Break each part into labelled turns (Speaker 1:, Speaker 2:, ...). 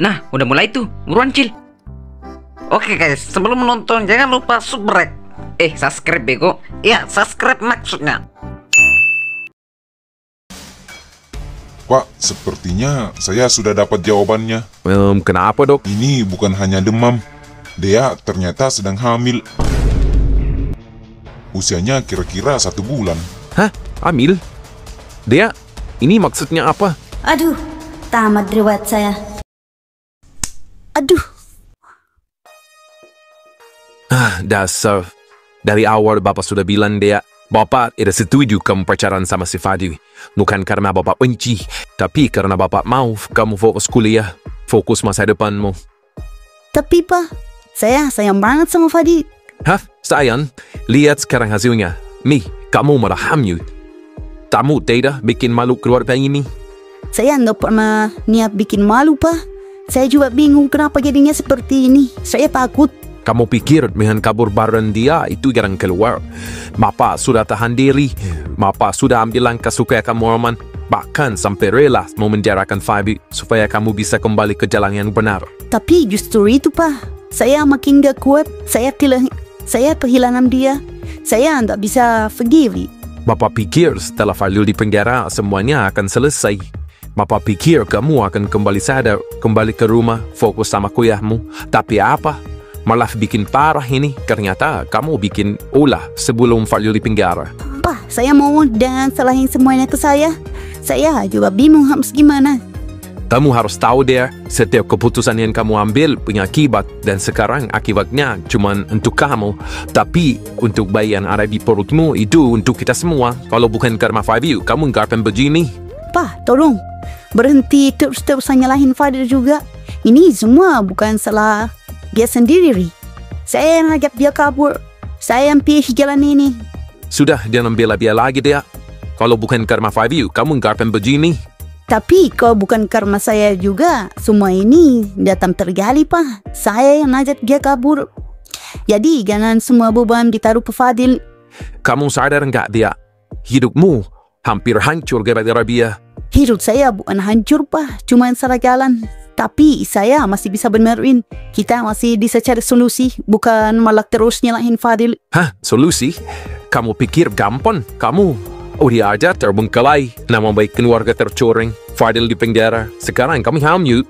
Speaker 1: Nah, udah mulai tuh, buruan Cil. Oke guys, sebelum menonton jangan lupa subscribe. Subscribe bego. Ya, subscribe maksudnya.
Speaker 2: Pak, sepertinya saya sudah dapat jawabannya.
Speaker 3: Kenapa dok?
Speaker 2: Ini bukan hanya demam. Dea ternyata sedang hamil. Usianya kira-kira 1 bulan.
Speaker 3: Hah? Hamil? Dea, ini maksudnya apa?
Speaker 4: Aduh, tamat riwayat saya. Aduh.
Speaker 3: Dasar. Dari awal Bapak sudah bilang Dea, Bapak tidak setuju kamu pacaran sama si Fadil. Bukan karena Bapak benci, tapi karena Bapak mau kamu fokus kuliah, fokus masa depanmu.
Speaker 4: Tapi Pak, saya sayang banget sama Fadil.
Speaker 3: Hah? Sayang? Lihat sekarang hasilnya. Nih, kamu malah hamil. Kamu tidak bikin malu keluarga ini.
Speaker 4: Saya nggak pernah niat bikin malu, Pak. Saya juga bingung kenapa jadinya seperti ini. Saya takut.
Speaker 3: Kamu pikir dengan kabur bareng dia itu jarang keluar. Bapak sudah tahan diri. Bapak sudah ambil langkah supaya kamu aman. Bahkan sampai rela memenjarakan Fabi supaya kamu bisa kembali ke jalan yang benar.
Speaker 4: Tapi justru itu, Pak. Saya makin gak kuat. Saya kehilangan dia. Saya nggak bisa forgive.
Speaker 3: Bapak pikir setelah Fadil di penjara semuanya akan selesai. Bapak pikir kamu akan kembali sadar, kembali ke rumah, fokus sama kuliahmu. Tapi apa? Malah bikin parah ini. Ternyata kamu bikin ulah sebelum Fadil di penjara.
Speaker 4: Pak, saya mau dan salahin semuanya ke saya. Saya juga bingung harus gimana.
Speaker 3: Kamu harus tahu deh, setiap keputusan yang kamu ambil punya akibat. Dan sekarang akibatnya cuma untuk kamu. Tapi untuk bayi yang ada di perutmu itu untuk kita semua. Kalau bukan karena Fadil, kamu nggak akan begini.
Speaker 4: Pak, tolong berhenti terus-terusan nyalahin Fadil juga. Ini semua bukan salah dia sendiri. Saya yang ngajak dia kabur. Saya yang pilih jalan ini.
Speaker 3: Sudah, jangan bela dia lagi dia. Kalau bukan karena Fadil, kamu nggak akan begini.
Speaker 4: Tapi kalau bukan karena saya juga, semua ini datang terjadi, Pak. Saya yang ngajak dia kabur. Jadi jangan semua beban ditaruh ke Fadil.
Speaker 3: Kamu sadar nggak dia? Hidupmu hampir hancur gara-gara dia.
Speaker 4: Hidup saya bukan hancur, Pak. Cuma salah jalan. Tapi saya masih bisa benerin. Kita masih bisa cari solusi. Bukan malah terus nyalahin Fadil.
Speaker 3: Hah? Solusi? Kamu pikir gampang? Kamu udah aja terbengkalai. Nama baik keluarga tercoreng. Fadil di penjara. Sekarang kami hamil.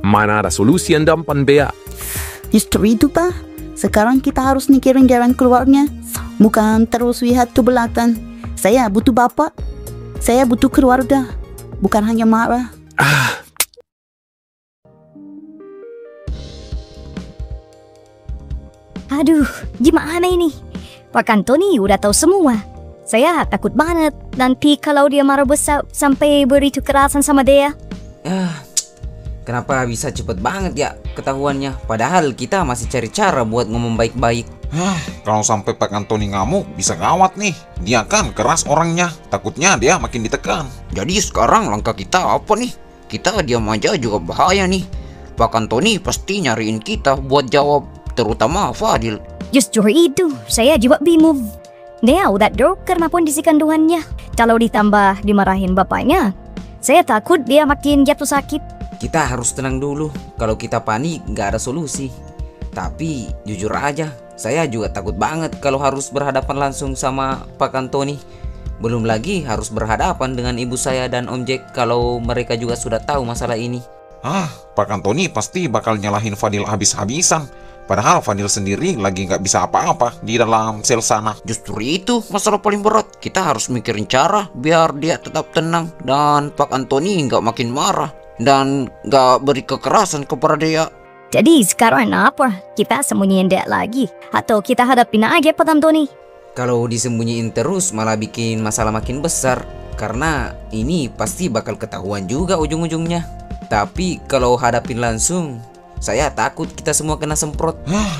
Speaker 3: Mana ada solusi yang gampang, Bea?
Speaker 4: Justru itu, Pak. Sekarang kita harus mikirin jalan keluarnya. Bukan terus lihat ke belakang. Saya butuh bapak. Saya butuh keluarga. Bukan hanya marah.
Speaker 5: Aduh, gimana ini? Pak Antoni udah tahu semua. Saya takut banget nanti kalau dia marah besar sampai beri kekerasan sama dia.
Speaker 1: Kenapa bisa cepet banget ya ketahuannya? Padahal kita masih cari cara buat ngomong baik-baik.
Speaker 2: Kalau sampai Pak Antoni ngamuk, bisa gawat nih. Dia kan keras orangnya. Takutnya dia makin ditekan.
Speaker 1: Jadi sekarang langkah kita apa nih? Kita diam aja juga bahaya nih. Pak Antoni pasti nyariin kita buat jawab, terutama Fadil.
Speaker 5: Justru itu, saya juga bingung. Dia udah drop karena kondisi kandungannya. Kalau ditambah dimarahin bapaknya, saya takut dia makin jatuh sakit.
Speaker 1: Kita harus tenang dulu. Kalau kita panik nggak ada solusi. Tapi jujur aja, saya juga takut banget kalau harus berhadapan langsung sama Pak Antoni. Belum lagi harus berhadapan dengan ibu saya dan Om Jack kalau mereka juga sudah tahu masalah ini.
Speaker 2: Pak Antoni pasti bakal nyalahin Fadil habis-habisan. Padahal Fadil sendiri lagi nggak bisa apa-apa di dalam sel sana.
Speaker 1: Justru itu masalah paling berat. Kita harus mikirin cara biar dia tetap tenang dan Pak Antoni nggak makin marah dan nggak beri kekerasan kepada dia.
Speaker 5: Jadi sekarang apa? Kita sembunyiin dia lagi? Atau kita hadapin aja Pak Antoni?
Speaker 1: Kalau disembunyiin terus malah bikin masalah makin besar. Karena ini pasti bakal ketahuan juga ujung-ujungnya. Tapi kalau hadapin langsung, saya takut kita semua kena semprot.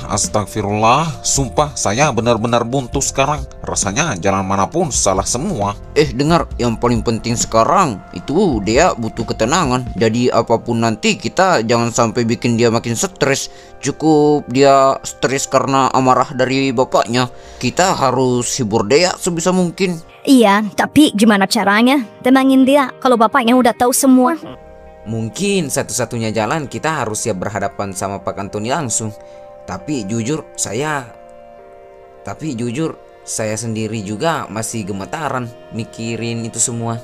Speaker 2: Astagfirullah, sumpah saya benar-benar buntu sekarang. Rasanya jalan manapun salah semua.
Speaker 1: Dengar, yang paling penting sekarang itu dia butuh ketenangan. Jadi apapun nanti kita jangan sampai bikin dia makin stres. Cukup dia stres karena amarah dari bapaknya. Kita harus hibur dia sebisa mungkin.
Speaker 5: Iya, tapi gimana caranya tenangin dia kalau bapaknya udah tahu semua?
Speaker 1: Mungkin satu-satunya jalan kita harus siap berhadapan sama Pak Antoni langsung. Tapi jujur saya sendiri juga masih gemetaran mikirin itu semua.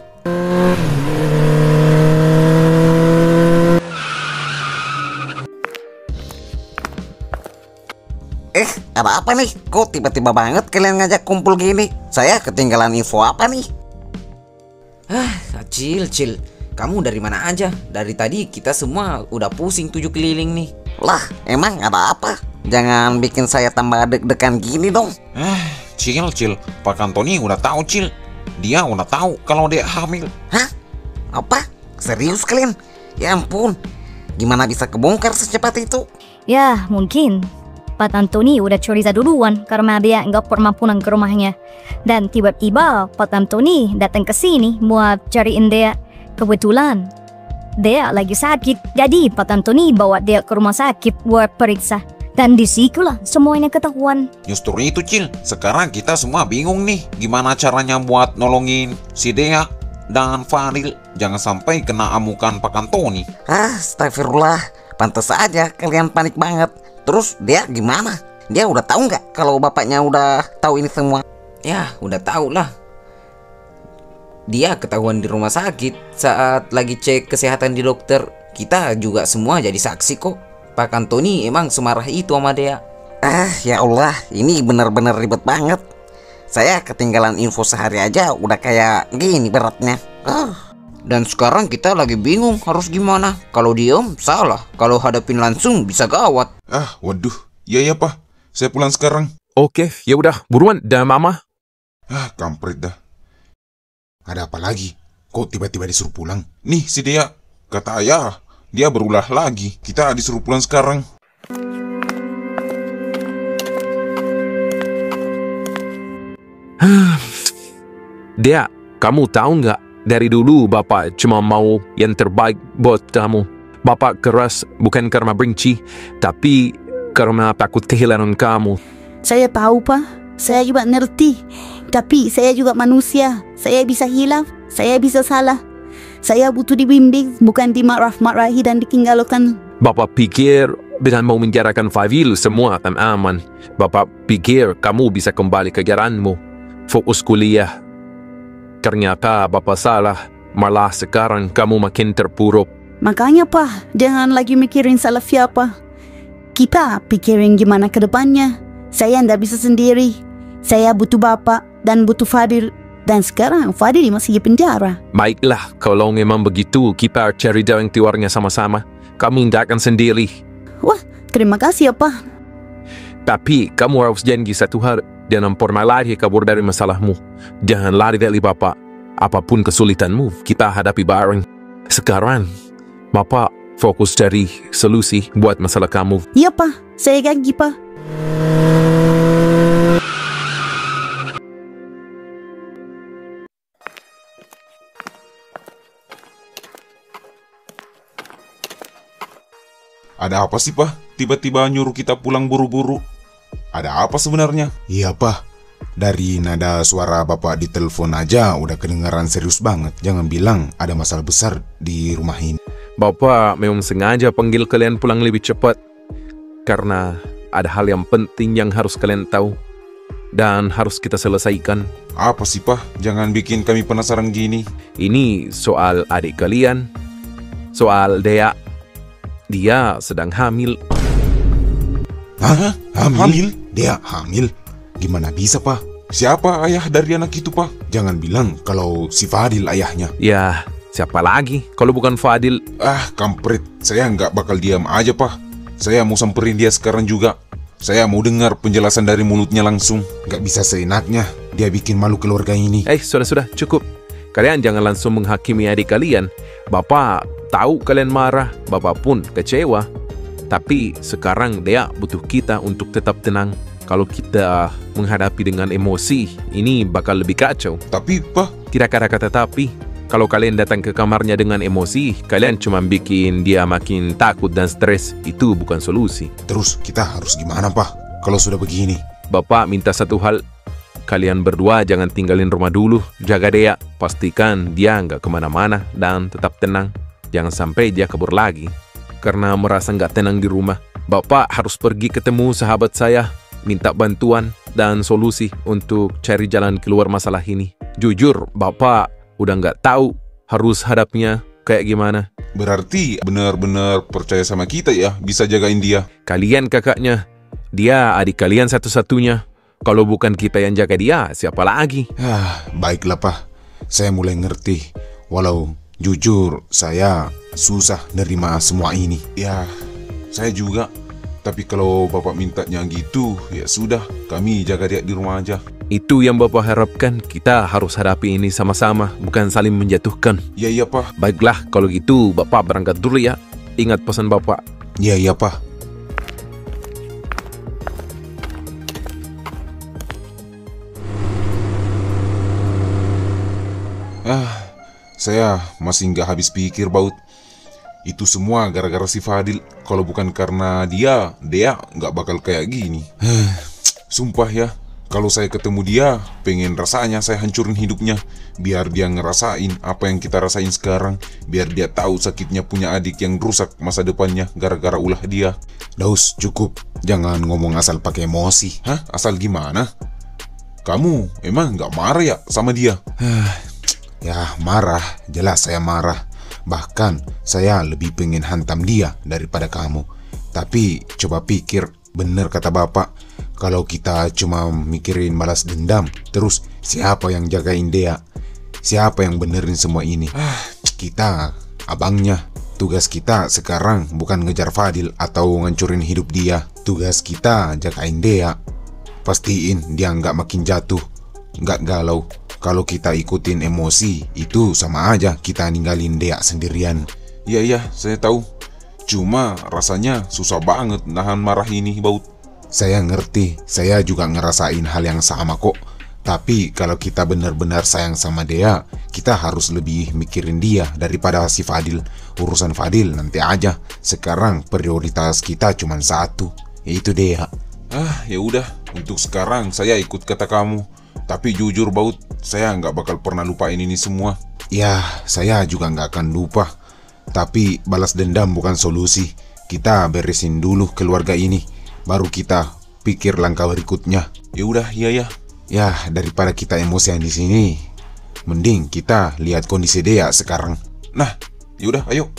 Speaker 6: Ada apa nih? Kok tiba-tiba banget kalian ngajak kumpul gini? Saya ketinggalan info apa nih?
Speaker 1: Cil, kamu dari mana aja? Dari tadi kita semua udah pusing 7 keliling nih.
Speaker 6: Lah, emang ada apa? Jangan bikin saya tambah deg-degan gini dong.
Speaker 2: Cil, Pak Antoni udah tahu, Cil. Dia udah tahu kalau dia hamil.
Speaker 6: Hah? Apa? Serius kalian? Ya ampun, gimana bisa kebongkar secepat itu?
Speaker 5: Ya, mungkin Pak Antoni udah curiga duluan karena dia nggak pernah pulang ke rumahnya. Dan tiba-tiba Pak Antoni datang ke sini buat cariin dia. Kebetulan dia lagi sakit, jadi Pak Antoni bawa dia ke rumah sakit buat periksa. Dan disitulah semuanya ketahuan.
Speaker 2: Justru itu, Cil. Sekarang kita semua bingung nih gimana caranya buat nolongin si Dea dan Fadil. Jangan sampai kena amukan Pak Antoni.
Speaker 6: Astagfirullah, pantas aja kalian panik banget. Terus dia gimana? Dia udah tahu nggak kalau bapaknya udah tahu ini semua?
Speaker 1: Ya, udah tahu lah. Dia ketahuan di rumah sakit saat lagi cek kesehatan di dokter. Kita juga semua jadi saksi kok. Pak Antoni emang semarah itu sama dia.
Speaker 6: Ya Allah, ini bener-bener ribet banget. Saya ketinggalan info sehari aja udah kayak gini beratnya.
Speaker 1: Dan sekarang kita lagi bingung harus gimana. Kalau diem salah, kalau hadapin langsung bisa gawat.
Speaker 2: Waduh. Iya ya, Pak. Saya pulang sekarang.
Speaker 3: Oke, ya udah, buruan dah Mama.
Speaker 2: Kampret dah. Ada apa lagi? Kok tiba-tiba disuruh pulang? Nih si Dea, kata ayah, dia berulah lagi. Kita disuruh pulang sekarang.
Speaker 3: Dea, kamu tahu nggak? Dari dulu Bapak cuma mau yang terbaik buat kamu. Bapak keras bukan karena benci, tapi karena takut kehilangan kamu.
Speaker 4: Saya tahu, Pak. Saya juga ngerti. Tapi saya juga manusia. Saya bisa hilaf, saya bisa salah. Saya butuh dibimbing, bukan dimarah-marahi dan ditinggalkan.
Speaker 3: Bapak pikir dengan mau menjarakan Fadil semua akan aman. Bapak pikir kamu bisa kembali ke jalanmu, fokus kuliah. Ternyata Bapak salah, malah sekarang kamu makin terpuruk.
Speaker 4: Makanya, Pak, jangan lagi mikirin salah siapa. Kita pikirin gimana ke depannya. Saya ndak bisa sendiri. Saya butuh Bapak dan butuh Fadil. Dan sekarang Fadil masih di penjara.
Speaker 3: Baiklah, kalau memang begitu, kita cari jalan keluarnya sama-sama. Kamu tidak akan sendiri.
Speaker 4: Wah, terima kasih ya, Pak.
Speaker 3: Tapi kamu harus janji satu hal. Jangan pernah lari kabur dari masalahmu. Jangan lari dari Bapak. Apapun kesulitanmu, kita hadapi bareng. Sekarang, Bapak fokus cari solusi buat masalah kamu.
Speaker 4: Iya, Pak. Saya janji, Pak.
Speaker 2: Ada apa sih, Pak? Tiba-tiba nyuruh kita pulang buru-buru. Ada apa sebenarnya?
Speaker 7: Iya, Pak. Dari nada suara Bapak di telepon aja udah kedengaran serius banget. Jangan bilang ada masalah besar di rumah ini.
Speaker 3: Bapak memang sengaja panggil kalian pulang lebih cepat. Karena ada hal yang penting yang harus kalian tahu. Dan harus kita selesaikan.
Speaker 2: Apa sih, Pak? Jangan bikin kami penasaran gini.
Speaker 3: Ini soal adik kalian. Soal Dea. Dia sedang hamil.
Speaker 7: Hah? Hamil? Dia hamil? Gimana bisa, Pak?
Speaker 2: Siapa ayah dari anak itu, Pak?
Speaker 7: Jangan bilang kalau si Fadil ayahnya.
Speaker 3: Ya, siapa lagi kalau bukan Fadil?
Speaker 2: Kampret. Saya nggak bakal diam aja, Pak. Saya mau samperin dia sekarang juga. Saya mau dengar penjelasan dari mulutnya langsung.
Speaker 7: Nggak bisa seenaknya. Dia bikin malu keluarga ini.
Speaker 3: Sudah, cukup. Kalian jangan langsung menghakimi adik kalian. Bapak tahu kalian marah, Bapak pun kecewa. Tapi sekarang dia butuh kita untuk tetap tenang. Kalau kita menghadapi dengan emosi, ini bakal lebih kacau.
Speaker 2: Tapi, Pak,
Speaker 3: Tidak ada kata tapi. Kalau kalian datang ke kamarnya dengan emosi, kalian cuma bikin dia makin takut dan stres. Itu bukan solusi.
Speaker 7: Terus kita harus gimana, Pak? Kalau sudah begini.
Speaker 3: Bapak minta satu hal. Kalian berdua jangan tinggalin rumah dulu. Jaga dia. Pastikan dia nggak kemana-mana dan tetap tenang. Jangan sampai dia kabur lagi. Karena merasa nggak tenang di rumah, Bapak harus pergi ketemu sahabat saya, minta bantuan dan solusi untuk cari jalan keluar masalah ini. Jujur, Bapak udah nggak tahu harus hadapnya kayak gimana.
Speaker 2: Berarti benar-benar percaya sama kita ya, bisa jagain dia.
Speaker 3: Kalian kakaknya, dia adik kalian satu-satunya. Kalau bukan kita yang jaga dia, siapa lagi?
Speaker 7: Baiklah, Pak. Saya mulai ngerti. Walau jujur, saya susah nerima semua ini.
Speaker 2: Ya, saya juga. Tapi kalau Bapak mintanya gitu, ya sudah, kami jaga dia di rumah aja.
Speaker 3: Itu yang Bapak harapkan. Kita harus hadapi ini sama-sama, bukan saling menjatuhkan.
Speaker 2: Iya, Pak.
Speaker 3: Baiklah, kalau gitu Bapak berangkat dulu ya. Ingat pesan Bapak.
Speaker 7: Iya, Pak.
Speaker 2: Saya masih nggak habis pikir, Baut. Itu semua gara-gara si Fadil. Kalau bukan karena dia nggak bakal kayak gini. Sumpah ya, kalau saya ketemu dia, pengen rasanya saya hancurin hidupnya. Biar dia ngerasain apa yang kita rasain sekarang. Biar dia tahu sakitnya punya adik yang rusak masa depannya gara-gara ulah dia.
Speaker 7: Daus, cukup. Jangan ngomong asal pakai emosi.
Speaker 2: Hah? Asal gimana? Kamu emang nggak marah ya sama dia?
Speaker 7: Ya, marah. Jelas saya marah. Bahkan saya lebih pengen hantam dia daripada kamu. Tapi coba pikir, bener kata Bapak. Kalau kita cuma mikirin balas dendam, terus siapa yang jagain dia? Siapa yang benerin semua ini? Kita, abangnya. Tugas kita sekarang bukan ngejar Fadil atau ngancurin hidup dia. Tugas kita jagain dia. Pastiin dia nggak makin jatuh, nggak galau. Kalau kita ikutin emosi, itu sama aja kita ninggalin dia sendirian.
Speaker 2: Iya, saya tahu. Cuma rasanya susah banget nahan marah ini, Baut.
Speaker 7: Saya ngerti, saya juga ngerasain hal yang sama kok. Tapi kalau kita benar-benar sayang sama dia, kita harus lebih mikirin dia daripada si Fadil. Urusan Fadil nanti aja. Sekarang prioritas kita cuma satu, yaitu dia.
Speaker 2: Ya udah, untuk sekarang saya ikut kata kamu. Tapi jujur, Baut, saya nggak bakal pernah lupain ini semua.
Speaker 7: Ya, saya juga nggak akan lupa. Tapi balas dendam bukan solusi. Kita beresin dulu keluarga ini, baru kita pikir langkah berikutnya.
Speaker 2: Ya udah, iya.
Speaker 7: Ya, daripada kita emosian di sini, mending kita lihat kondisi dia sekarang.
Speaker 2: Nah, ya udah, ayo.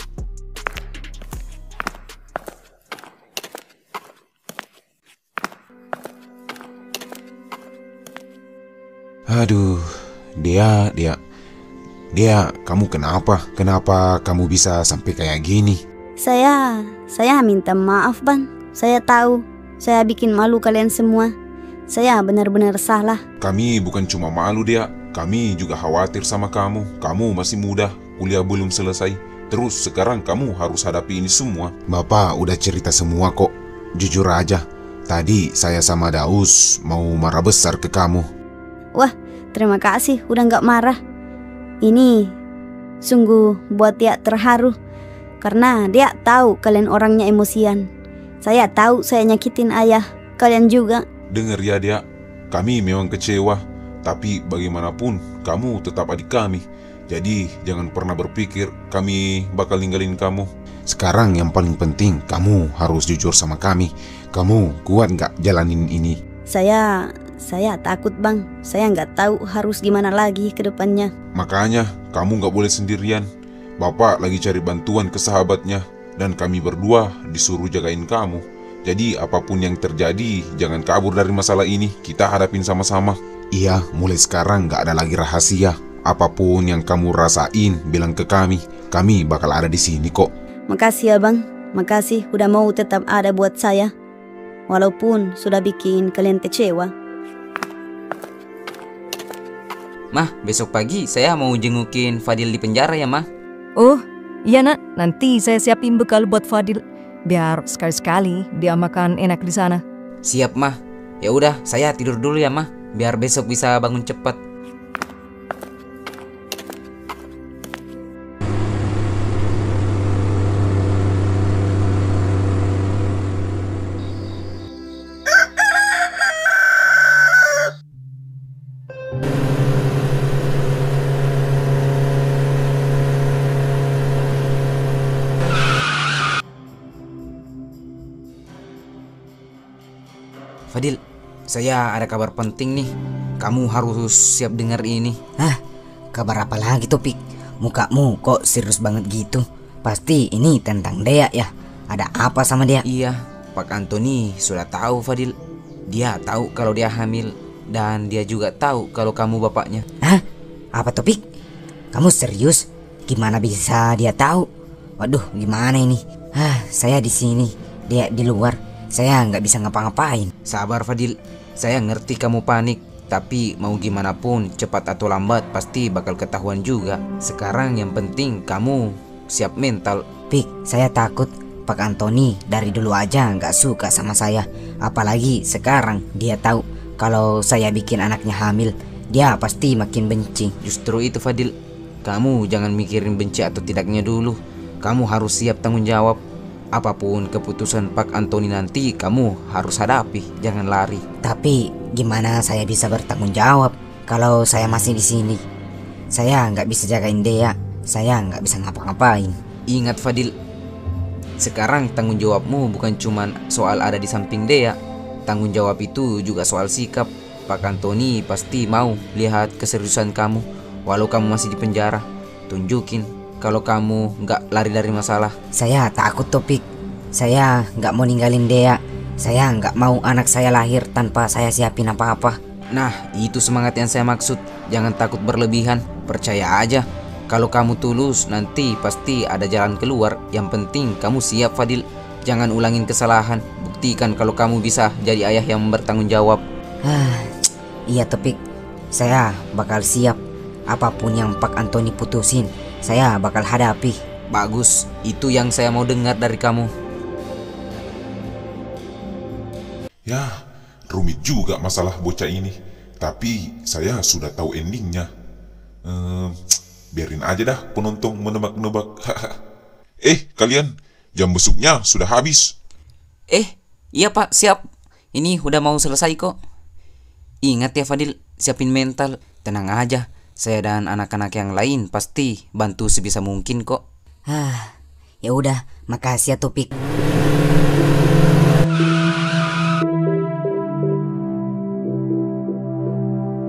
Speaker 7: Aduh, dia, kamu kenapa? Kenapa kamu bisa sampai kayak gini?
Speaker 4: Saya minta maaf, Bang. Saya tahu, saya bikin malu kalian semua. Saya benar-benar salah.
Speaker 2: Kami bukan cuma malu, dia. Kami juga khawatir sama kamu. Kamu masih muda, kuliah belum selesai. Terus sekarang kamu harus hadapi ini semua.
Speaker 7: Bapak udah cerita semua kok. Jujur aja, tadi saya sama Daus mau marah besar ke kamu.
Speaker 4: Wah, terima kasih udah nggak marah. Ini sungguh buat dia terharu. Karena dia tahu kalian orangnya emosian. Saya tahu saya nyakitin ayah. Kalian juga.
Speaker 2: Dengar ya, dia. Kami memang kecewa. Tapi bagaimanapun, kamu tetap adik kami. Jadi jangan pernah berpikir kami bakal ninggalin kamu.
Speaker 7: Sekarang yang paling penting, kamu harus jujur sama kami. Kamu kuat nggak jalanin ini?
Speaker 4: Saya takut, Bang. Saya nggak tahu harus gimana lagi ke depannya.
Speaker 2: Makanya kamu nggak boleh sendirian. Bapak lagi cari bantuan ke sahabatnya. Dan kami berdua disuruh jagain kamu. Jadi apapun yang terjadi, jangan kabur dari masalah ini. Kita hadapin sama-sama.
Speaker 7: Iya, mulai sekarang nggak ada lagi rahasia. Apapun yang kamu rasain, bilang ke kami. Kami bakal ada di sini kok.
Speaker 4: Makasih ya, Bang. Makasih udah mau tetap ada buat saya. Walaupun sudah bikin kalian kecewa.
Speaker 1: Mah, besok pagi saya mau jengukin Fadil di penjara ya, Mah.
Speaker 5: Oh, iya nak. Nanti saya siapin bekal buat Fadil. Biar sekali-sekali dia makan enak di sana.
Speaker 1: Siap, Mah. Ya udah, saya tidur dulu ya, Mah. Biar besok bisa bangun cepat. Fadil, saya ada kabar penting nih. Kamu harus siap dengar ini.
Speaker 6: Hah? Kabar apa lagi tuh, Pik? Mukamu kok serius banget gitu? Pasti ini tentang Dea ya? Ada apa sama dia?
Speaker 1: Iya, Pak Antoni sudah tahu Fadil. Dia tahu kalau dia hamil. Dan dia juga tahu kalau kamu bapaknya.
Speaker 6: Hah? Apa tuh, Pik? Kamu serius? Gimana bisa dia tahu? Waduh, gimana ini? Saya di sini, dia di luar. Saya nggak bisa ngapa-ngapain.
Speaker 1: Sabar Fadil, saya ngerti kamu panik. Tapi mau gimana pun, cepat atau lambat pasti bakal ketahuan juga. Sekarang yang penting kamu siap mental.
Speaker 6: Pik, saya takut Pak Antoni dari dulu aja nggak suka sama saya. Apalagi sekarang dia tahu kalau saya bikin anaknya hamil. Dia pasti makin benci.
Speaker 1: Justru itu Fadil, kamu jangan mikirin benci atau tidaknya dulu. Kamu harus siap tanggung jawab. Apapun keputusan Pak Antoni nanti, kamu harus hadapi, jangan lari.
Speaker 6: Tapi gimana saya bisa bertanggung jawab kalau saya masih di sini? Saya nggak bisa jagain Dea. Saya nggak bisa ngapa-ngapain.
Speaker 1: Ingat Fadil, sekarang tanggung jawabmu bukan cuma soal ada di samping Dea. Tanggung jawab itu juga soal sikap. Pak Antoni pasti mau lihat keseriusan kamu. Walau kamu masih di penjara, tunjukin kalau kamu nggak lari dari masalah.
Speaker 6: Saya takut, Topik. Saya nggak mau ninggalin Dea. Saya nggak mau anak saya lahir tanpa saya siapin apa-apa.
Speaker 1: Nah, itu semangat yang saya maksud. Jangan takut berlebihan. Percaya aja, kalau kamu tulus nanti pasti ada jalan keluar. Yang penting kamu siap Fadil. Jangan ulangin kesalahan. Buktikan kalau kamu bisa jadi ayah yang bertanggung jawab.
Speaker 6: Iya, Topik. Saya bakal siap. Apapun yang Pak Antoni putusin, saya bakal hadapi.
Speaker 1: Bagus, itu yang saya mau dengar dari kamu.
Speaker 2: Ya, rumit juga masalah bocah ini. Tapi saya sudah tahu endingnya. Biarin aja dah penonton menebak-nebak. Kalian, jam besuknya sudah habis.
Speaker 1: Iya Pak, siap. Ini udah mau selesai kok. Ingat ya Fadil, siapin mental. Tenang aja, saya dan anak-anak yang lain pasti bantu sebisa mungkin kok.
Speaker 6: Ya udah, makasih ya Topik.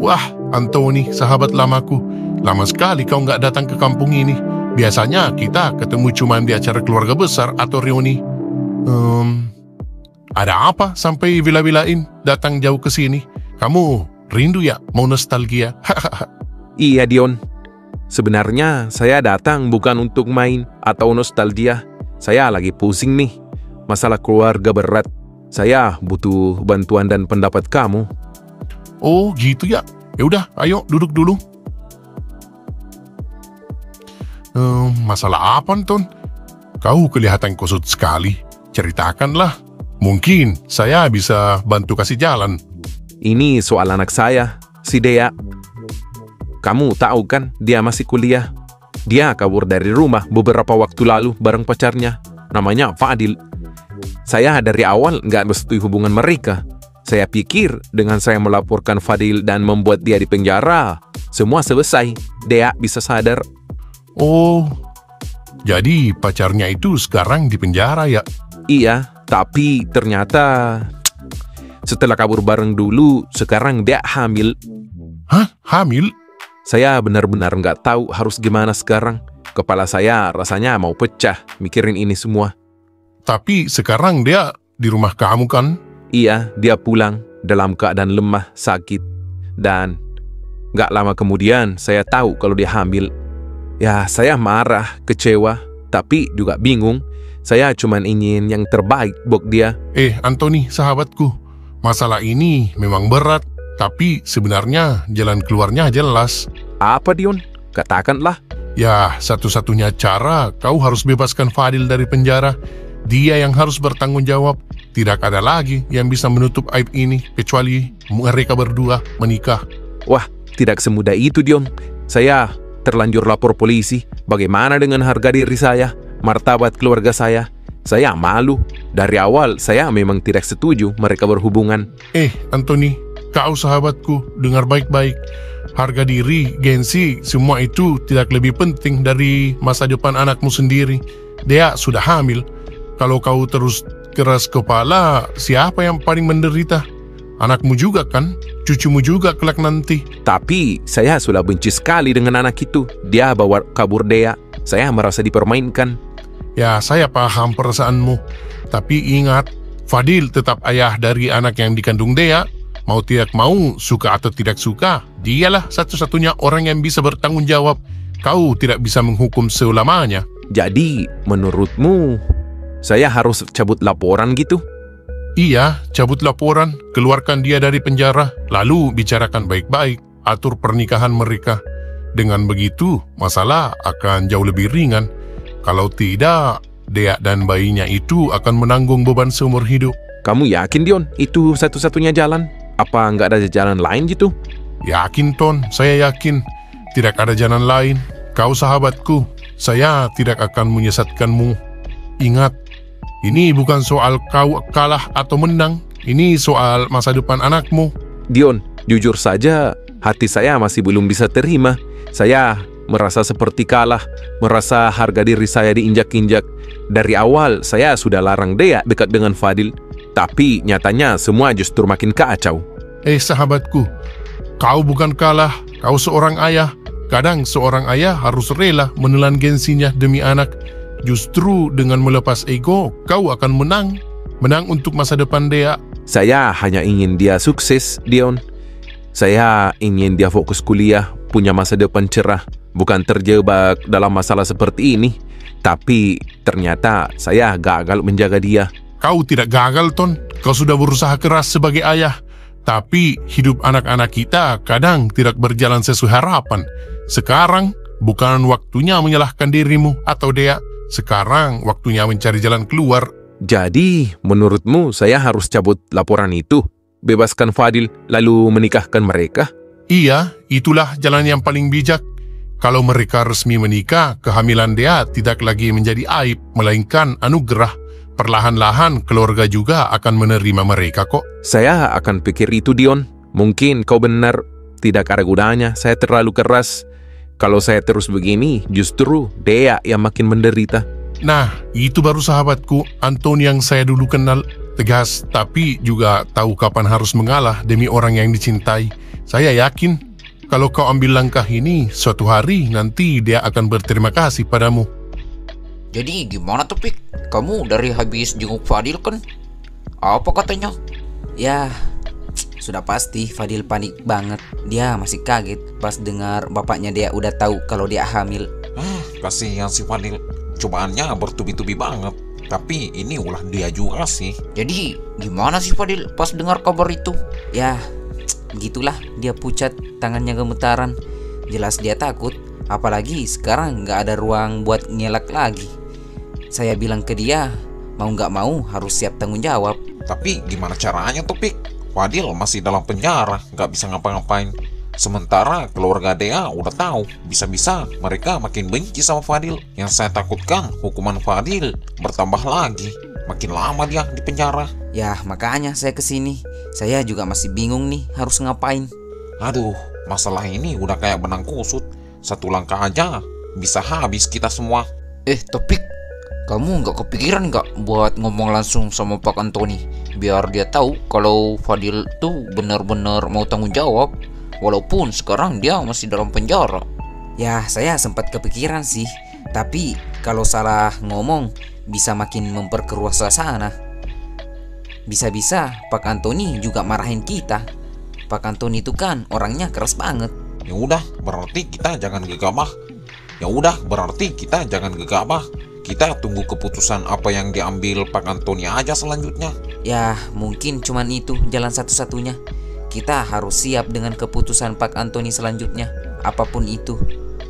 Speaker 8: Wah, Antoni, sahabat lamaku. Lama sekali kau nggak datang ke kampung ini. Biasanya kita ketemu cuma di acara keluarga besar atau reuni. Ada apa sampai bila-bilain datang jauh ke sini? Kamu rindu ya? Mau nostalgia?
Speaker 3: Iya Dion, sebenarnya saya datang bukan untuk main atau nostalgia. Saya lagi pusing nih, masalah keluarga berat. Saya butuh bantuan dan pendapat kamu.
Speaker 8: Oh gitu ya? Ya udah, ayo duduk dulu. Masalah apa, Anton? Kau kelihatan kusut sekali. Ceritakanlah. Mungkin saya bisa bantu kasih jalan.
Speaker 3: Ini soal anak saya, si Dea. Kamu tahu kan, dia masih kuliah. Dia kabur dari rumah beberapa waktu lalu bareng pacarnya. Namanya Fadil. Saya dari awal nggak mesti hubungan mereka. Saya pikir dengan saya melaporkan Fadil dan membuat dia di penjara, semua selesai. Dea bisa sadar.
Speaker 8: Oh, jadi pacarnya itu sekarang di penjara ya?
Speaker 3: Iya, tapi ternyata setelah kabur bareng dulu, sekarang dia hamil.
Speaker 8: Hah? Hamil?
Speaker 3: Saya benar-benar nggak tahu harus gimana sekarang. Kepala saya rasanya mau pecah mikirin ini semua.
Speaker 8: Tapi sekarang dia di rumah kamu kan?
Speaker 3: Iya, dia pulang dalam keadaan lemah, sakit. Dan nggak lama kemudian saya tahu kalau dia hamil. Ya, saya marah, kecewa, tapi juga bingung. Saya cuma ingin yang terbaik buat dia.
Speaker 8: Antoni, sahabatku. Masalah ini memang berat, tapi sebenarnya jalan keluarnya jelas.
Speaker 3: Apa, Dion? Katakanlah.
Speaker 8: Ya, satu-satunya cara kau harus bebaskan Fadil dari penjara. Dia yang harus bertanggung jawab. Tidak ada lagi yang bisa menutup aib ini kecuali mereka berdua menikah.
Speaker 3: Wah, tidak semudah itu, Dion. Saya terlanjur lapor polisi. Bagaimana dengan harga diri saya, martabat keluarga saya? Saya malu. Dari awal saya memang tidak setuju mereka berhubungan.
Speaker 8: Antoni, kau sahabatku, dengar baik-baik. Harga diri, gengsi, semua itu tidak lebih penting dari masa depan anakmu sendiri. Dia sudah hamil. Kalau kau terus keras kepala, siapa yang paling menderita? Anakmu juga kan? Cucumu juga kelak nanti.
Speaker 3: Tapi saya sudah benci sekali dengan anak itu. Dia bawa kabur Dea. Saya merasa dipermainkan.
Speaker 8: Ya, saya paham perasaanmu. Tapi ingat, Fadil tetap ayah dari anak yang dikandung Dea. Mau tidak mau, suka atau tidak suka, dialah satu-satunya orang yang bisa bertanggung jawab. Kau tidak bisa menghukum selamanya.
Speaker 3: Jadi, menurutmu, saya harus cabut laporan gitu?
Speaker 8: Iya, cabut laporan, keluarkan dia dari penjara, lalu bicarakan baik-baik, atur pernikahan mereka. Dengan begitu, masalah akan jauh lebih ringan. Kalau tidak, Dea dan bayinya itu akan menanggung beban seumur hidup.
Speaker 3: Kamu yakin, Dion, itu satu-satunya jalan? Apa nggak ada jalan lain gitu?
Speaker 8: Yakin, Ton, saya yakin. Tidak ada jalan lain. Kau sahabatku, saya tidak akan menyesatkanmu. Ingat, ini bukan soal kau kalah atau menang. Ini soal masa depan anakmu.
Speaker 3: Dion, jujur saja, hati saya masih belum bisa terima. Saya merasa seperti kalah, merasa harga diri saya diinjak-injak. Dari awal, saya sudah larang Dea dekat dengan Fadil. Tapi nyatanya semua justru makin kacau.
Speaker 8: Sahabatku, kau bukan kalah, kau seorang ayah. Kadang seorang ayah harus rela menelan gengsinya demi anak. Justru dengan melepas ego, kau akan menang. Menang untuk masa depan Dea.
Speaker 3: Saya hanya ingin dia sukses, Dion. Saya ingin dia fokus kuliah, punya masa depan cerah. Bukan terjebak dalam masalah seperti ini. Tapi ternyata saya gagal menjaga dia.
Speaker 8: Kau tidak gagal, Ton. Kau sudah berusaha keras sebagai ayah. Tapi hidup anak-anak kita kadang tidak berjalan sesuai harapan. Sekarang bukan waktunya menyalahkan dirimu atau Dea. Sekarang waktunya mencari jalan keluar.
Speaker 3: Jadi, menurutmu saya harus cabut laporan itu? Bebaskan Fadil, lalu menikahkan mereka?
Speaker 8: Iya, itulah jalan yang paling bijak. Kalau mereka resmi menikah, kehamilan Dea tidak lagi menjadi aib, melainkan anugerah. Perlahan-lahan keluarga juga akan menerima mereka kok.
Speaker 3: Saya akan pikir itu, Dion. Mungkin kau benar, tidak ada gunanya saya terlalu keras. Kalau saya terus begini, justru Dea yang makin menderita.
Speaker 8: Nah, itu baru sahabatku, Antoni yang saya dulu kenal. Tegas, tapi juga tahu kapan harus mengalah demi orang yang dicintai. Saya yakin, kalau kau ambil langkah ini, suatu hari nanti dia akan berterima kasih padamu.
Speaker 1: Jadi gimana tuh, Pik? Kamu dari habis jenguk Fadil kan? Apa katanya?
Speaker 6: Ya, sudah pasti Fadil panik banget. Dia masih kaget pas dengar bapaknya dia udah tahu kalau dia hamil.
Speaker 2: Kasihan si Fadil. Cobaannya bertubi-tubi banget. Tapi ini ulah dia juga sih.
Speaker 1: Jadi gimana sih Fadil pas dengar kabar itu?
Speaker 6: Ya, begitulah, dia pucat, tangannya gemetaran. Jelas dia takut. Apalagi sekarang gak ada ruang buat ngelak lagi. Saya bilang ke dia, mau gak mau harus siap tanggung jawab.
Speaker 2: Tapi gimana caranya tuh, Pik? Fadil masih dalam penjara, gak bisa ngapa-ngapain. Sementara keluarga Dea udah tahu, bisa-bisa mereka makin benci sama Fadil. Yang saya takutkan hukuman Fadil bertambah lagi. Makin lama dia di penjara.
Speaker 6: Ya, makanya saya kesini. Saya juga masih bingung nih harus ngapain.
Speaker 2: Aduh, masalah ini udah kayak benang kusut. Satu langkah aja bisa habis kita semua.
Speaker 1: Topik, kamu nggak kepikiran nggak buat ngomong langsung sama Pak Antoni, biar dia tahu kalau Fadil tuh benar-benar mau tanggung jawab, walaupun sekarang dia masih dalam penjara.
Speaker 6: Ya, saya sempat kepikiran sih, tapi kalau salah ngomong bisa makin memperkeruh suasana. Bisa-bisa Pak Antoni juga marahin kita. Pak Antoni itu kan orangnya keras banget.
Speaker 2: Ya udah, berarti kita jangan gegabah. Kita tunggu keputusan apa yang diambil Pak Antoni aja selanjutnya.
Speaker 6: Ya, mungkin cuman itu jalan satu-satunya. Kita harus siap dengan keputusan Pak Antoni selanjutnya, apapun itu.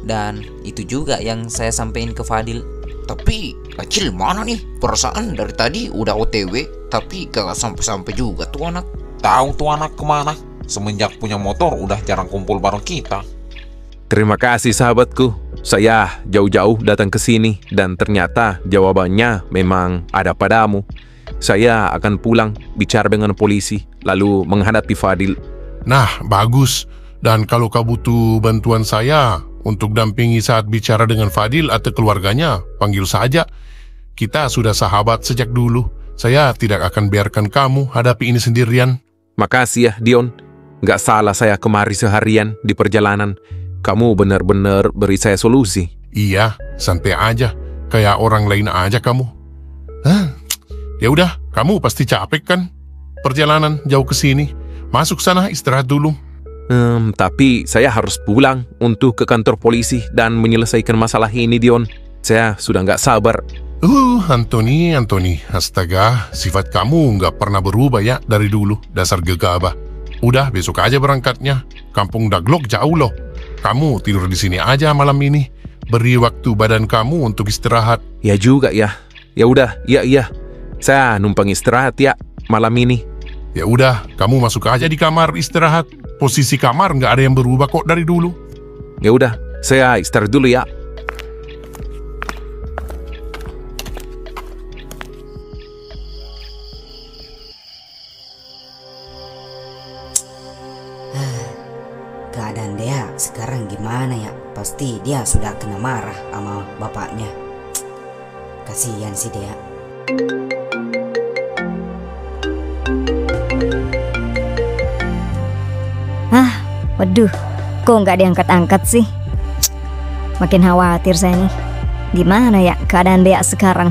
Speaker 6: Dan itu juga yang saya sampaikan ke Fadil.
Speaker 1: Tapi Acil mana nih? Perasaan dari tadi udah OTW, tapi gak sampai-sampai juga tuh anak.
Speaker 2: Tahu tuh anak kemana? Semenjak punya motor udah jarang kumpul bareng kita.
Speaker 3: Terima kasih sahabatku. Saya jauh-jauh datang ke sini dan ternyata jawabannya memang ada padamu. Saya akan pulang, bicara dengan polisi, lalu menghadapi Fadil.
Speaker 8: Nah, bagus. Dan kalau kau butuh bantuan saya untuk dampingi saat bicara dengan Fadil atau keluarganya, panggil saja. Kita sudah sahabat sejak dulu. Saya tidak akan biarkan kamu hadapi ini sendirian.
Speaker 3: Makasih ya, Dion. Nggak salah saya kemari seharian di perjalanan. Kamu benar-benar beri saya solusi.
Speaker 8: Iya, santai aja. Kayak orang lain aja kamu. Ya udah, kamu pasti capek kan? Perjalanan jauh ke sini. Masuk sana istirahat dulu.
Speaker 3: Tapi saya harus pulang untuk ke kantor polisi dan menyelesaikan masalah ini, Dion. Saya sudah nggak sabar.
Speaker 8: Anthony, astaga, sifat kamu nggak pernah berubah ya dari dulu, dasar gegabah. Udah, besok aja berangkatnya. Kampung Daglok jauh loh. Kamu tidur di sini aja malam ini. Beri waktu badan kamu untuk istirahat.
Speaker 3: Ya juga ya. Ya udah, iya. Saya numpang istirahat ya malam ini.
Speaker 8: Ya udah, kamu masuk aja di kamar istirahat. Posisi kamar nggak ada yang berubah kok dari dulu.
Speaker 3: Ya udah, saya istirahat dulu ya.
Speaker 6: Keadaan dia sekarang gimana ya? Pasti dia sudah kena marah sama bapaknya. Kasihan sih dia.
Speaker 5: Waduh, kok nggak diangkat-angkat sih? Makin khawatir saya nih. Gimana ya keadaan Bea sekarang?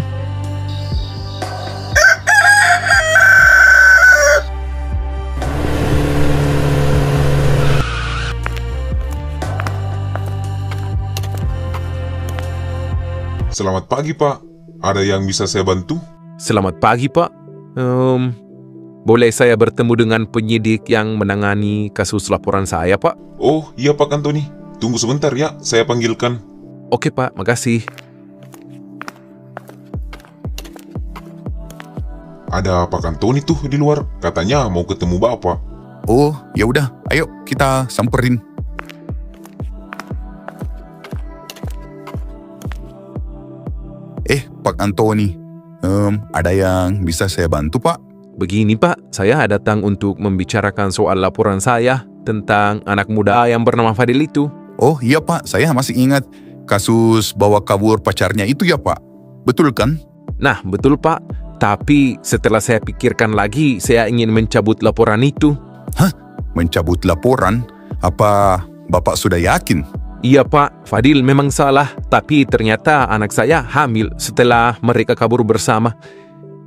Speaker 2: Selamat pagi, Pak. Ada yang bisa saya bantu?
Speaker 3: Selamat pagi, Pak. Boleh saya bertemu dengan penyidik yang menangani kasus laporan saya, Pak?
Speaker 2: Oh, iya Pak Anthony. Tunggu sebentar ya, saya panggilkan.
Speaker 3: Oke, Pak. Makasih.
Speaker 2: Ada Pak Anthony tuh di luar. Katanya mau ketemu Bapak.
Speaker 9: Oh, ya udah. Ayo kita samperin. Pak Anthony, ada yang bisa saya bantu, Pak?
Speaker 3: Begini, Pak. Saya datang untuk membicarakan soal laporan saya tentang anak muda yang bernama Fadil itu.
Speaker 9: Oh iya, Pak. Saya masih ingat kasus bawa kabur pacarnya itu ya, Pak. Betul kan?
Speaker 3: Nah, betul, Pak. Tapi setelah saya pikirkan lagi, saya ingin mencabut laporan itu.
Speaker 9: Hah? Mencabut laporan? Apa Bapak sudah yakin?
Speaker 3: Iya, Pak. Fadil memang salah, tapi ternyata anak saya hamil setelah mereka kabur bersama.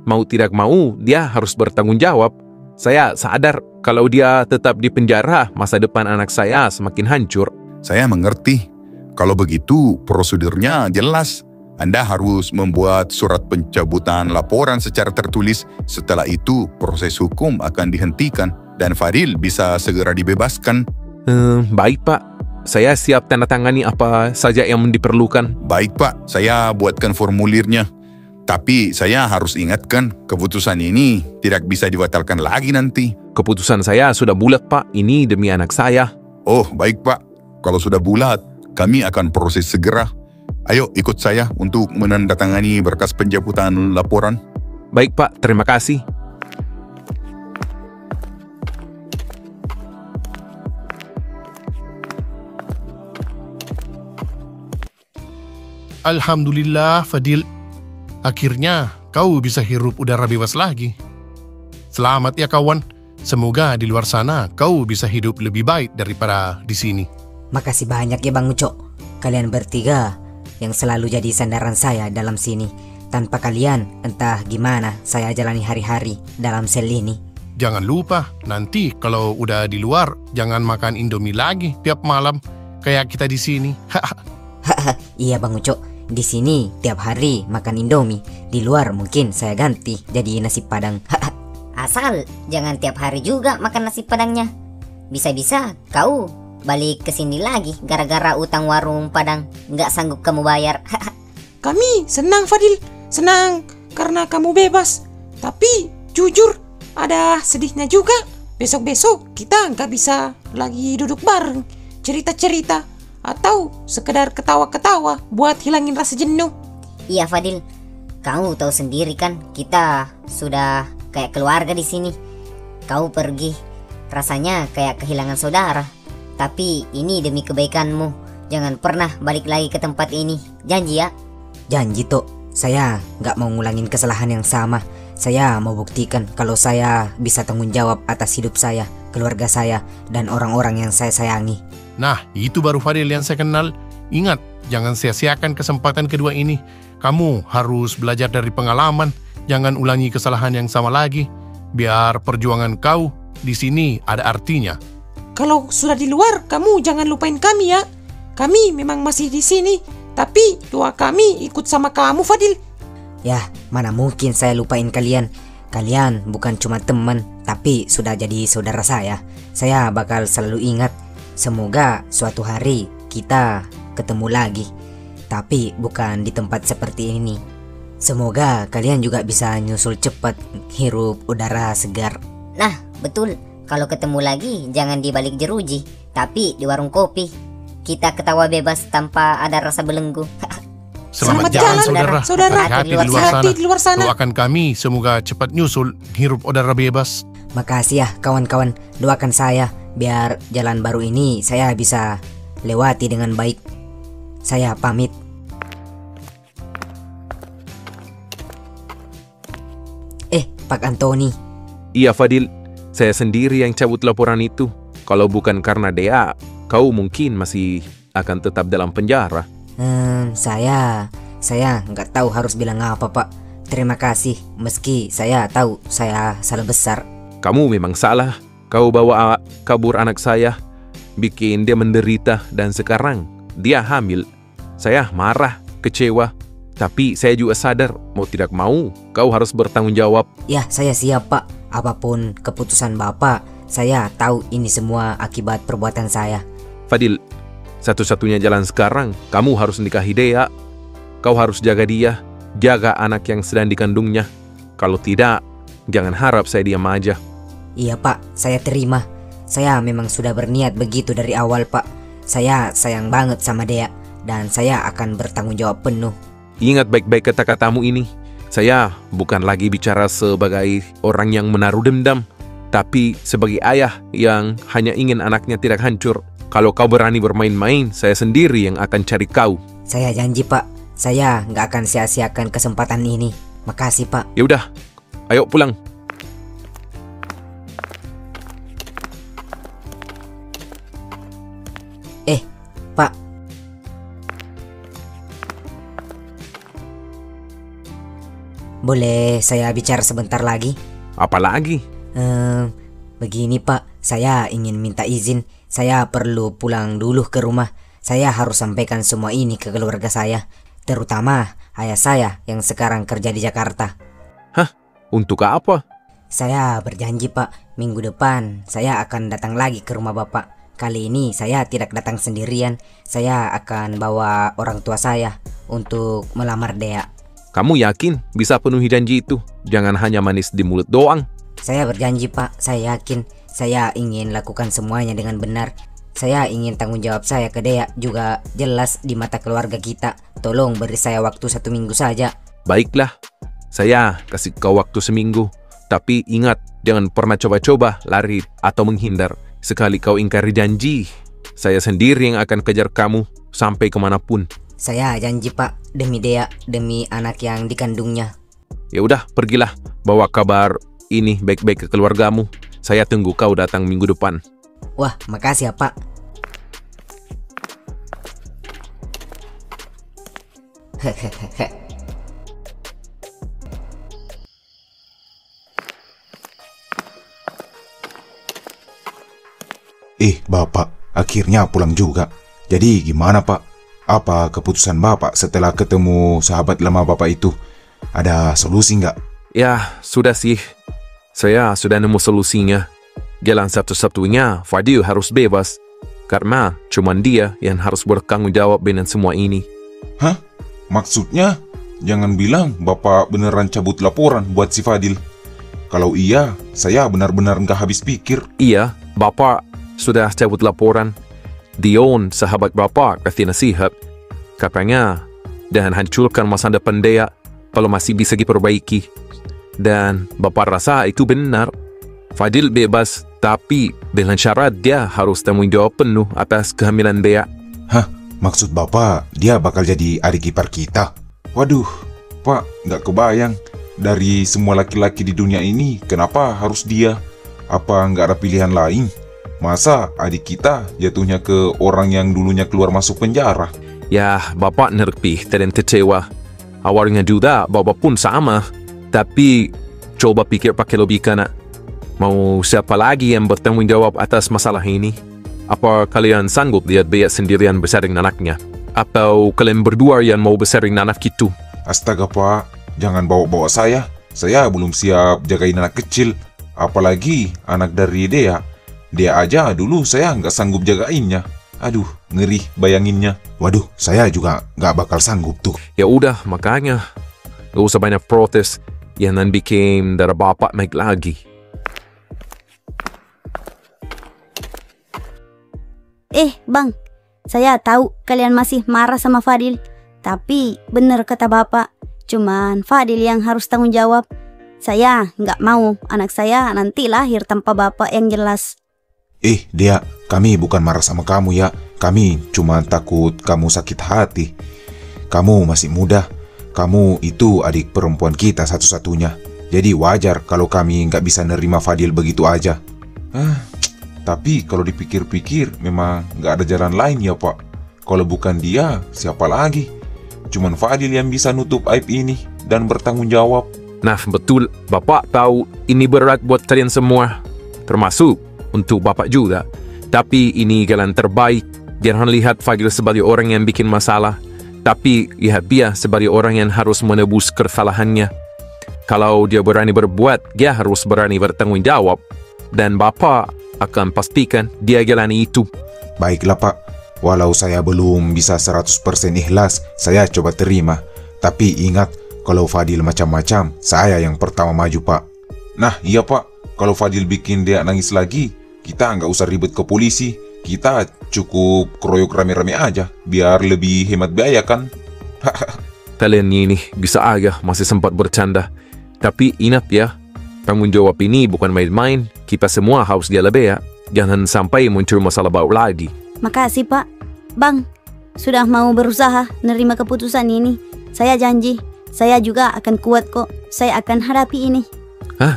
Speaker 3: Mau tidak mau, dia harus bertanggung jawab. Saya sadar kalau dia tetap di penjara, masa depan anak saya semakin hancur.
Speaker 9: Saya mengerti. Kalau begitu, prosedurnya jelas. Anda harus membuat surat pencabutan laporan secara tertulis. Setelah itu, proses hukum akan dihentikan dan Fadil bisa segera dibebaskan.
Speaker 3: Baik, Pak. Saya siap tanda tangani apa saja yang diperlukan.
Speaker 9: Baik, Pak. Saya buatkan formulirnya. Tapi saya harus ingatkan, keputusan ini tidak bisa dibatalkan lagi nanti.
Speaker 3: Keputusan saya sudah bulat, Pak. Ini demi anak saya.
Speaker 9: Oh, baik, Pak. Kalau sudah bulat, kami akan proses segera. Ayo ikut saya untuk menandatangani berkas pencabutan laporan.
Speaker 3: Baik, Pak. Terima kasih.
Speaker 8: Alhamdulillah, Fadil. Akhirnya kau bisa hirup udara bebas lagi. Selamat ya kawan. Semoga di luar sana kau bisa hidup lebih baik daripada di sini.
Speaker 6: Makasih banyak ya Bang Ucok. Kalian bertiga yang selalu jadi sandaran saya dalam sini. Tanpa kalian, entah gimana saya jalani hari-hari dalam sel ini.
Speaker 8: Jangan lupa, nanti kalau udah di luar, jangan makan Indomie lagi tiap malam kayak kita di sini.
Speaker 6: Iya Bang Ucok. Di sini tiap hari makan Indomie. Di luar mungkin saya ganti jadi nasi padang.
Speaker 10: Asal jangan tiap hari juga makan nasi padangnya. Bisa-bisa kau balik ke sini lagi gara-gara utang warung padang nggak sanggup kamu bayar.
Speaker 11: Kami senang Fadil, senang karena kamu bebas. Tapi jujur ada sedihnya juga. Besok-besok kita nggak bisa lagi duduk bareng, cerita-cerita atau sekedar ketawa-ketawa buat hilangin rasa jenuh.
Speaker 10: Iya Fadil, kamu tahu sendiri kan kita sudah kayak keluarga di sini. Kau pergi, rasanya kayak kehilangan saudara. Tapi ini demi kebaikanmu. Jangan pernah balik lagi ke tempat ini. Janji ya?
Speaker 6: Janji Tok. Saya nggak mau ngulangin kesalahan yang sama. Saya mau buktikan kalau saya bisa tanggung jawab atas hidup saya, keluarga saya, dan orang-orang yang saya sayangi.
Speaker 8: Nah, itu baru Fadil yang saya kenal. Ingat, jangan sia-siakan kesempatan kedua ini. Kamu harus belajar dari pengalaman. Jangan ulangi kesalahan yang sama lagi. Biar perjuangan kau di sini ada artinya.
Speaker 11: Kalau sudah di luar, kamu jangan lupain kami ya. Kami memang masih di sini, tapi doa kami ikut sama kamu, Fadil.
Speaker 6: Ya, mana mungkin saya lupain kalian. Kalian bukan cuma teman, tapi sudah jadi saudara saya. Saya bakal selalu ingat. Semoga suatu hari kita ketemu lagi, tapi bukan di tempat seperti ini. Semoga kalian juga bisa nyusul cepat, hirup udara segar.
Speaker 10: Nah, betul. Kalau ketemu lagi, jangan di balik jeruji, tapi di warung kopi. Kita ketawa bebas tanpa ada rasa belenggu.
Speaker 8: Selamat jalan, saudara. Hati-hati
Speaker 11: di luar sana.
Speaker 8: Doakan kami semoga cepat nyusul, hirup udara bebas.
Speaker 6: Makasih ya kawan-kawan, doakan saya biar jalan baru ini saya bisa lewati dengan baik. Saya pamit. Pak Antoni.
Speaker 3: Iya Fadil, saya sendiri yang cabut laporan itu. Kalau bukan karena Dea, kau mungkin masih akan tetap dalam penjara.
Speaker 6: Saya nggak tahu harus bilang apa Pak. Terima kasih, meski saya tahu saya salah besar.
Speaker 3: Kamu memang salah. Kau bawa kabur anak saya, bikin dia menderita, dan sekarang dia hamil. Saya marah, kecewa. Tapi saya juga sadar, mau tidak mau, kau harus bertanggung jawab.
Speaker 6: Ya, saya siap Pak. Apapun keputusan Bapak, saya tahu ini semua akibat perbuatan saya.
Speaker 3: Fadil, satu-satunya jalan sekarang, kamu harus nikahi Dea. Kau harus jaga dia, jaga anak yang sedang dikandungnya. Kalau tidak, jangan harap saya diam aja.
Speaker 6: Iya Pak, saya terima. Saya memang sudah berniat begitu dari awal Pak. Saya sayang banget sama Dea, dan saya akan bertanggung jawab penuh.
Speaker 3: Ingat baik-baik kata-katamu ini. Saya bukan lagi bicara sebagai orang yang menaruh dendam, tapi sebagai ayah yang hanya ingin anaknya tidak hancur. Kalau kau berani bermain-main, saya sendiri yang akan cari kau.
Speaker 6: Saya janji Pak, saya nggak akan sia-siakan kesempatan ini. Makasih Pak.
Speaker 3: Ya udah, ayo pulang.
Speaker 6: Pak. Boleh saya bicara sebentar lagi?
Speaker 3: Apa lagi?
Speaker 6: Begini Pak, saya ingin minta izin. Saya perlu pulang dulu ke rumah. Saya harus sampaikan semua ini ke keluarga saya, terutama ayah saya yang sekarang kerja di Jakarta.
Speaker 3: Hah? Untuk apa?
Speaker 6: Saya berjanji Pak, minggu depan saya akan datang lagi ke rumah Bapak. Kali ini saya tidak datang sendirian. Saya akan bawa orang tua saya untuk melamar Dea.
Speaker 3: Kamu yakin bisa penuhi janji itu? Jangan hanya manis di mulut doang.
Speaker 6: Saya berjanji Pak, saya yakin. Saya ingin lakukan semuanya dengan benar. Saya ingin tanggung jawab saya ke Dea juga jelas di mata keluarga kita. Tolong beri saya waktu 1 minggu saja.
Speaker 3: Baiklah, saya kasih kau waktu 1 minggu. Tapi ingat, jangan pernah coba-coba lari atau menghindar. Sekali kau ingkari janji, saya sendiri yang akan kejar kamu sampai kemanapun.
Speaker 6: Saya janji Pak, demi Dea, demi anak yang dikandungnya.
Speaker 3: Ya udah, pergilah, bawa kabar ini baik-baik ke keluargamu. Saya tunggu kau datang minggu depan.
Speaker 6: Wah, makasih ya Pak.
Speaker 7: Bapak, akhirnya pulang juga. Jadi gimana Pak? Apa keputusan Bapak setelah ketemu sahabat lama Bapak itu? Ada solusi nggak?
Speaker 3: Ya, sudah sih. Saya sudah nemu solusinya. Jalan satu-satunya, Fadil harus bebas. Karena cuma dia yang harus bertanggung jawab dengan semua ini.
Speaker 2: Hah? Maksudnya? Jangan bilang Bapak beneran cabut laporan buat si Fadil. Kalau iya, saya benar-benar nggak habis pikir.
Speaker 3: Iya, Bapak sudah cabut laporan. Dion, sahabat Bapak, kasih nasihat. Katanya, jangan hancurkan masa depan Dea kalau masih bisa diperbaiki. Dan Bapak rasa itu benar. Fadil bebas, tapi dengan syarat dia harus tanggung jawab penuh atas kehamilan Dea.
Speaker 7: Hah? Maksud Bapak, dia bakal jadi adik ipar kita?
Speaker 2: Waduh, Pak, nggak kebayang. Dari semua laki-laki di dunia ini, kenapa harus dia? Apa nggak ada pilihan lain? Masa adik kita jatuhnya ke orang yang dulunya keluar masuk penjara?
Speaker 3: Ya, bapak ngerti dan kecewa. Awalnya juga bapak pun sama. Tapi coba pikir pakai logika nak. Mau siapa lagi yang bertanggung jawab atas masalah ini? Apa kalian sanggup lihat Bea sendirian besarin anaknya? Atau kalian berdua yang mau besarin anak itu?
Speaker 2: Astaga pak, jangan bawa-bawa saya. Saya belum siap jagain anak kecil. Apalagi anak dari Dea. Dia aja dulu saya nggak sanggup jagainnya. Aduh, ngeri bayanginnya.
Speaker 7: Waduh, saya juga nggak bakal sanggup tuh.
Speaker 3: Ya udah, makanya gak usah banyak protes yang nanti bikin darah bapak naik lagi.
Speaker 4: Bang, saya tahu kalian masih marah sama Fadil. Tapi bener kata bapak, cuman Fadil yang harus tanggung jawab. Saya nggak mau anak saya nanti lahir tanpa bapak yang jelas.
Speaker 7: Dia, kami bukan marah sama kamu ya. Kami cuma takut kamu sakit hati. Kamu masih muda. Kamu itu adik perempuan kita satu-satunya. Jadi wajar kalau kami nggak bisa nerima Fadil begitu aja.
Speaker 2: Tapi kalau dipikir-pikir memang nggak ada jalan lain ya pak. Kalau bukan dia, siapa lagi? Cuman Fadil yang bisa nutup aib ini dan bertanggung jawab.
Speaker 3: Nah betul, bapak tahu ini berat buat kalian semua. Termasuk untuk bapak juga. Tapi ini jalan terbaik. Jangan lihat Fadil sebagai orang yang bikin masalah. Tapi lihat dia sebagai orang yang harus menebus kesalahannya. Kalau dia berani berbuat, dia harus berani bertanggung jawab. Dan bapak akan pastikan dia jalani itu.
Speaker 7: Baiklah pak, walau saya belum bisa 100% ikhlas, saya coba terima. Tapi ingat, kalau Fadil macam-macam, saya yang pertama maju pak.
Speaker 2: Nah iya pak, kalau Fadil bikin dia nangis lagi, kita nggak usah ribet ke polisi. Kita cukup keroyok rame-rame aja, biar lebih hemat biaya kan.
Speaker 3: Kalian ini bisa aja masih sempat bercanda. Tapi ingat ya, tanggung jawab ini bukan main-main. Kita semua harus jalan ya. Jangan sampai muncul masalah baru lagi.
Speaker 4: Makasih pak. Bang, sudah mau berusaha nerima keputusan ini. Saya janji, saya juga akan kuat kok. Saya akan hadapi ini.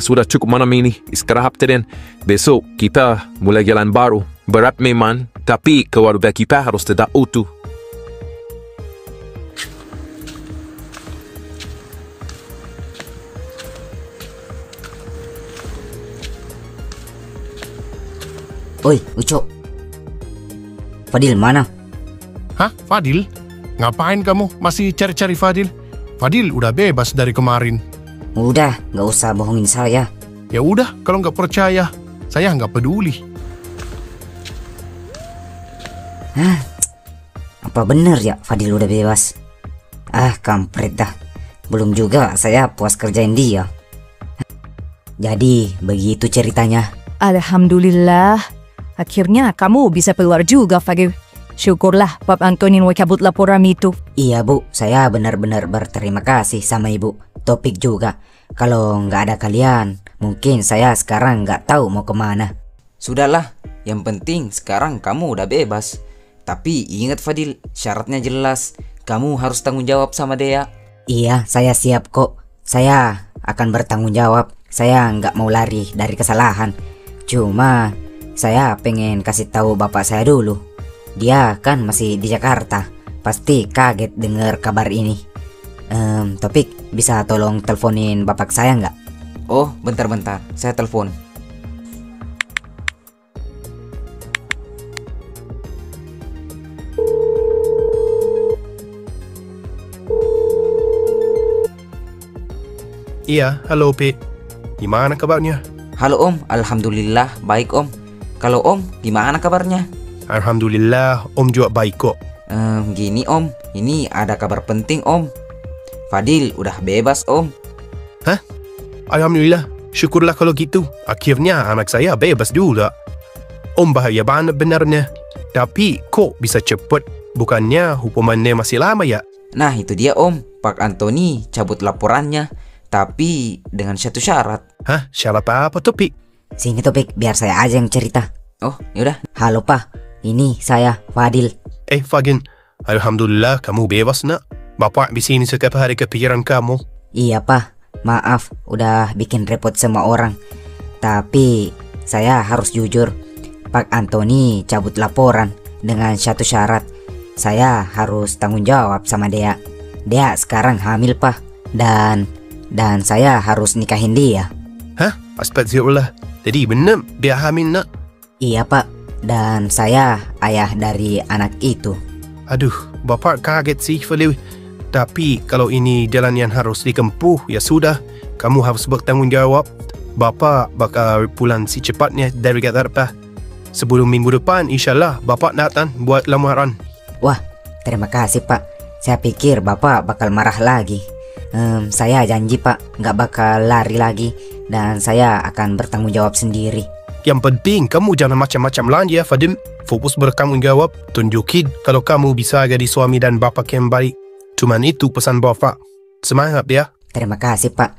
Speaker 3: Sudah cukup malam ini. Istirahat dan besok kita mulai jalan baru. Berat memang, tapi keluarga kita harus tetap utuh.
Speaker 10: Oi, Ucok. Fadil mana?
Speaker 8: Hah, Fadil? Ngapain kamu masih cari-cari Fadil? Fadil udah bebas dari kemarin.
Speaker 10: Udah, gak usah bohongin saya.
Speaker 8: Ya udah, kalau nggak percaya, saya nggak peduli.
Speaker 10: Apa bener ya Fadil udah bebas? Kampret dah. Belum juga saya puas kerjain dia. Jadi, begitu ceritanya.
Speaker 5: Alhamdulillah. Akhirnya kamu bisa keluar juga, Fadil. Syukurlah Pak Antonin mau cabut laporan itu.
Speaker 10: Iya bu, saya benar-benar berterima kasih sama ibu. Topik juga. Kalau nggak ada kalian, mungkin saya sekarang nggak tahu mau kemana.
Speaker 6: Sudahlah, yang penting sekarang kamu udah bebas. Tapi ingat Fadil, syaratnya jelas. Kamu harus tanggung jawab sama Dea.
Speaker 10: Iya, saya siap kok. Saya akan bertanggung jawab. Saya nggak mau lari dari kesalahan. Cuma saya pengen kasih tahu bapak saya dulu. Dia kan masih di Jakarta. Pasti kaget dengar kabar ini. Topik, bisa tolong teleponin bapak saya nggak?
Speaker 6: Oh, bentar-bentar. Saya telepon.
Speaker 8: Iya, halo P. Gimana kabarnya?
Speaker 6: Halo Om, Alhamdulillah baik Om. Kalau Om, gimana kabarnya?
Speaker 8: Alhamdulillah, Om juga baik kok.
Speaker 6: Gini Om, ini ada kabar penting Om. Fadil udah bebas Om.
Speaker 8: Hah? Alhamdulillah, syukurlah kalau gitu. Akhirnya anak saya bebas juga. Om bahaya banget benarnya. Tapi kok bisa cepet? Bukannya hukumannya masih lama ya?
Speaker 6: Nah itu dia Om, Pak Antoni cabut laporannya. Tapi dengan satu syarat.
Speaker 8: Hah? Syarat apa Topik?
Speaker 10: Sini Topik, biar saya aja yang cerita.
Speaker 6: Oh yaudah.
Speaker 10: Halo Pak, ini saya Fadil.
Speaker 8: Fagin, Alhamdulillah kamu bebas nak. Bapak di sini setiap hari kepikiran kamu.
Speaker 10: Iya Pak,
Speaker 6: Maaf udah bikin repot semua orang. Tapi saya harus jujur. Pak Antoni cabut laporan dengan satu syarat. Saya harus tanggung jawab sama Dea. Dea sekarang hamil, Pak. Dan saya harus nikahin dia.
Speaker 12: Hah? Astagfirullah. Jadi benar dia hamil nak?
Speaker 6: Iya, Pak. Dan saya ayah dari anak itu.
Speaker 12: Aduh, bapak kaget sih Fadil. Tapi kalau ini jalan yang harus ditempuh, ya sudah. Kamu harus bertanggung jawab. Bapak bakal pulang secepatnya dari Jakarta. Sebelum minggu depan, insyaAllah bapak datang buat lamaran.
Speaker 6: Wah, terima kasih, Pak. Saya pikir bapak bakal marah lagi. Saya janji, Pak, nggak bakal lari lagi. Dan saya akan bertanggung jawab sendiri.
Speaker 12: Yang penting kamu jangan macam-macam lagi ya Fadil. Fokus bertanggung jawab. Tunjukin kalau kamu bisa jadi suami dan bapak yang baik. Cuman itu pesan bapak. Semangat ya.
Speaker 6: Terima kasih, Pak.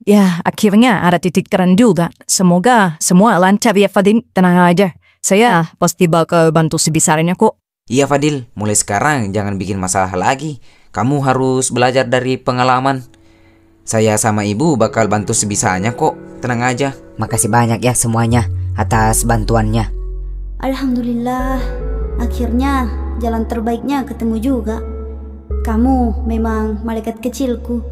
Speaker 13: Ya, akhirnya ada titik terang juga. Semoga semua lancar ya Fadil. Tenang aja. Saya pasti bakal bantu sebisarnya kok.
Speaker 1: Iya Fadil, mulai sekarang jangan bikin masalah lagi. Kamu harus belajar dari pengalaman. Saya sama ibu bakal bantu sebisanya kok. Tenang aja.
Speaker 6: Makasih banyak ya semuanya atas bantuannya.
Speaker 4: Alhamdulillah, akhirnya jalan terbaiknya ketemu juga. Kamu memang malaikat kecilku.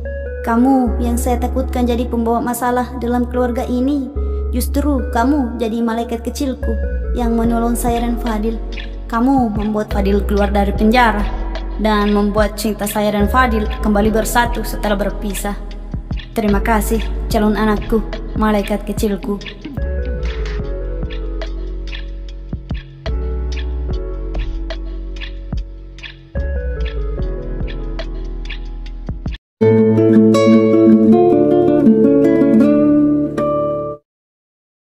Speaker 4: Kamu yang saya takutkan jadi pembawa masalah dalam keluarga ini. Justru kamu jadi malaikat kecilku yang menolong saya dan Fadil. Kamu membuat Fadil keluar dari penjara dan membuat cinta saya dan Fadil kembali bersatu setelah berpisah. Terima kasih calon anakku, malaikat kecilku.